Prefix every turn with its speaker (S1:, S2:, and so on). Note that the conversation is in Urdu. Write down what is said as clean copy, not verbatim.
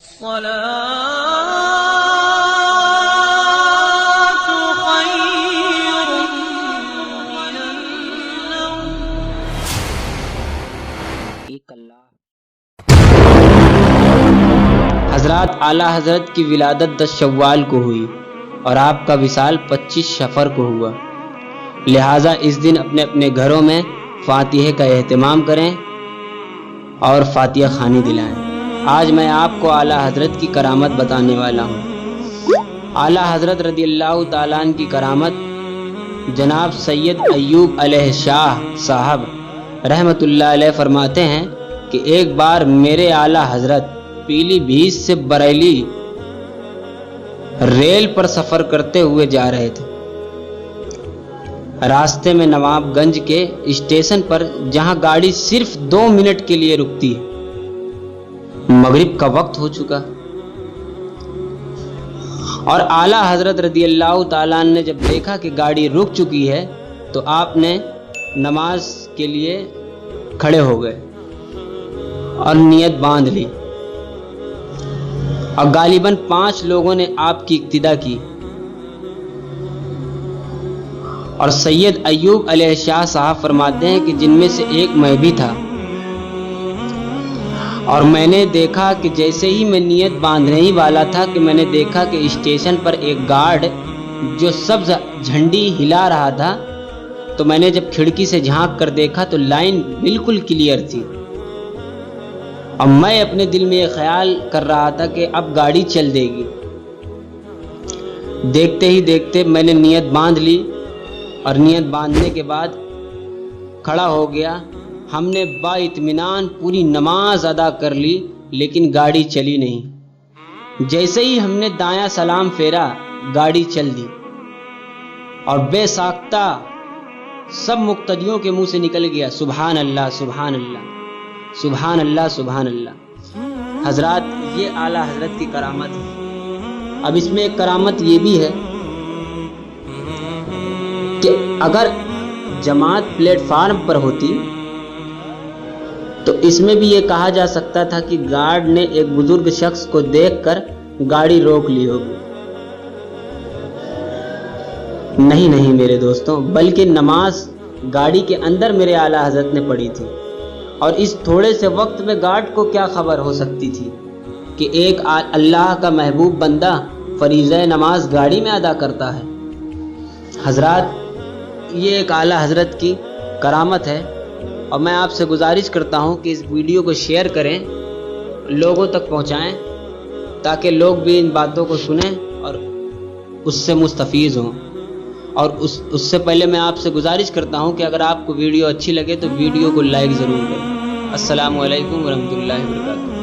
S1: حضرات اعلیٰ حضرت کی ولادت 10 شوال کو ہوئی اور آپ کا وصال 25 صفر کو ہوا، لہٰذا اس دن اپنے اپنے گھروں میں فاتحہ کا اہتمام کریں اور فاتحہ خوانی دلائیں۔ آج میں آپ کو اعلیٰ حضرت کی کرامت بتانے والا ہوں۔ اعلیٰ حضرت رضی اللہ تعالیٰ عنہ کی کرامت جناب سید ایوب علیہ شاہ صاحب رحمۃ اللہ علیہ فرماتے ہیں کہ ایک بار میرے اعلیٰ حضرت پیلی بھیت سے بریلی ریل پر سفر کرتے ہوئے جا رہے تھے۔ راستے میں نواب گنج کے اسٹیشن پر جہاں گاڑی صرف 2 منٹ کے لیے رکتی ہے، مغرب کا وقت ہو چکا اور اعلیٰ حضرت رضی اللہ تعالیٰ عنہ نے جب دیکھا کہ گاڑی رک چکی ہے تو آپ نے نماز کے لیے کھڑے ہو گئے اور نیت باندھ لی، اور غالباً 5 لوگوں نے آپ کی اقتدا کی، اور سید ایوب علیہ شاہ صاحب فرماتے ہیں کہ جن میں سے ایک میں بھی تھا، اور میں نے دیکھا کہ جیسے ہی میں نیت باندھنے ہی والا تھا کہ میں نے دیکھا کہ اسٹیشن پر ایک گارڈ جو سبز جھنڈی ہلا رہا تھا، تو میں نے جب کھڑکی سے جھانک کر دیکھا تو لائن بالکل کلیئر تھی، اور میں اپنے دل میں یہ خیال کر رہا تھا کہ اب گاڑی چل دے گی۔ دیکھتے ہی دیکھتے میں نے نیت باندھ لی، اور نیت باندھنے کے بعد کھڑا ہو گیا۔ ہم نے با اطمینان پوری نماز ادا کر لی، لیکن گاڑی چلی نہیں۔ جیسے ہی ہم نے دایاں سلام پھیرا، گاڑی چل دی، اور بے ساختہ سب مقتدیوں کے منہ سے نکل گیا سبحان اللہ سبحان اللہ سبحان اللہ سبحان اللہ۔ حضرات یہ اعلیٰ حضرت کی کرامت ہے۔ اب اس میں ایک کرامت یہ بھی ہے کہ اگر جماعت پلیٹ فارم پر ہوتی تو اس میں بھی یہ کہا جا سکتا تھا کہ گارڈ نے ایک بزرگ شخص کو دیکھ کر گاڑی روک لی ہوگی۔ نہیں میرے دوستوں، بلکہ نماز گاڑی کے اندر میرے اعلیٰ حضرت نے پڑھی تھی، اور اس تھوڑے سے وقت میں گارڈ کو کیا خبر ہو سکتی تھی کہ ایک اللہ کا محبوب بندہ فریضہ نماز گاڑی میں ادا کرتا ہے۔ حضرات یہ ایک اعلیٰ حضرت کی کرامت ہے، اور میں آپ سے گزارش کرتا ہوں کہ اس ویڈیو کو شیئر کریں، لوگوں تک پہنچائیں، تاکہ لوگ بھی ان باتوں کو سنیں اور اس سے مستفیض ہوں۔ اور اس سے پہلے میں آپ سے گزارش کرتا ہوں کہ اگر آپ کو ویڈیو اچھی لگے تو ویڈیو کو لائک ضرور کریں۔ السلام علیکم ورحمۃ اللہ وبرکاتہ۔